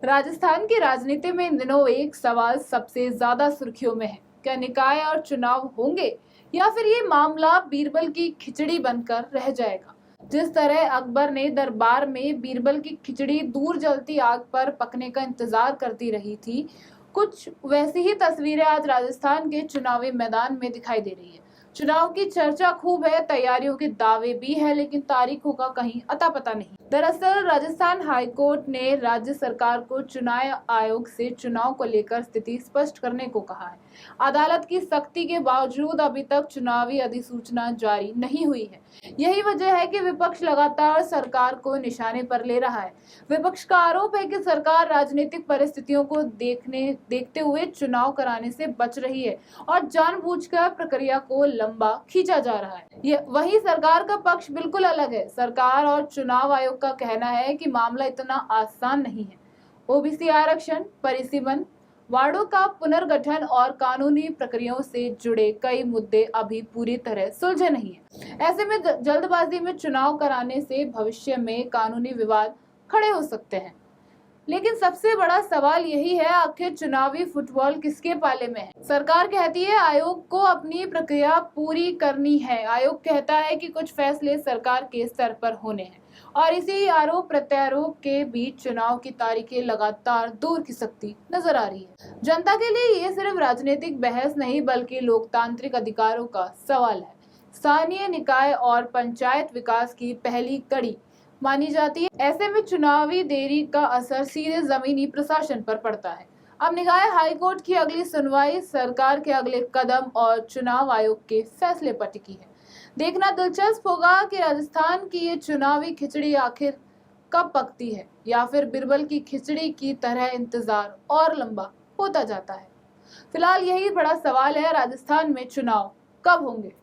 राजस्थान की राजनीति में इन दिनों एक सवाल सबसे ज्यादा सुर्खियों में है। क्या निकाय और चुनाव होंगे या फिर ये मामला बीरबल की खिचड़ी बनकर रह जाएगा। जिस तरह अकबर ने दरबार में बीरबल की खिचड़ी दूर जलती आग पर पकने का इंतजार करती रही थी, कुछ वैसी ही तस्वीरें आज राजस्थान के चुनावी मैदान में दिखाई दे रही है। चुनाव की चर्चा खूब है, तैयारियों के दावे भी है, लेकिन तारीखों का कहीं अता पता नहीं। दरअसल राजस्थान हाईकोर्ट ने राज्य सरकार को चुनाव आयोग से चुनाव को लेकर स्थिति स्पष्ट करने को कहा है। अदालत की सख्ती के बावजूद अभी तक चुनावी अधिसूचना जारी नहीं हुई है। यही वजह है कि विपक्ष लगातार सरकार को निशाने पर ले रहा है। विपक्ष का आरोप है कि सरकार राजनीतिक परिस्थितियों को देखते हुए चुनाव कराने से बच रही है और जानबूझकर प्रक्रिया को लंबा खींचा जा रहा है। वहीं सरकार का पक्ष बिल्कुल अलग है। सरकार और चुनाव आयोग का कहना है कि मामला इतना आसान नहीं है। ओबीसी आरक्षण, परिसीमन, वार्डों का पुनर्गठन और कानूनी प्रक्रियाओं से जुड़े कई मुद्दे अभी पूरी तरह सुलझे नहीं है। ऐसे में जल्दबाजी में चुनाव कराने से भविष्य में कानूनी विवाद खड़े हो सकते हैं। लेकिन सबसे बड़ा सवाल यही है, आखिर चुनावी फुटबॉल किसके पाले में है। सरकार कहती है आयोग को अपनी प्रक्रिया पूरी करनी है। आयोग कहता है कि कुछ फैसले सरकार के स्तर पर होने हैं और इसी आरोप प्रत्यारोप के बीच चुनाव की तारीखें लगातार दूर खिसकती नजर आ रही है। जनता के लिए ये सिर्फ राजनीतिक बहस नहीं बल्कि लोकतांत्रिक अधिकारों का सवाल है। स्थानीय निकाय और पंचायत विकास की पहली कड़ी मानी जाती है। ऐसे में चुनावी देरी का असर सीधे जमीनी प्रशासन पर पड़ता है। अब निकाय हाईकोर्ट की अगली सुनवाई, सरकार के अगले कदम और चुनाव आयोग के फैसले पर टिकी है। देखना दिलचस्प होगा कि राजस्थान की ये चुनावी खिचड़ी आखिर कब पकती है या फिर बीरबल की खिचड़ी की तरह इंतजार और लंबा होता जाता है। फिलहाल यही बड़ा सवाल है, राजस्थान में चुनाव कब होंगे।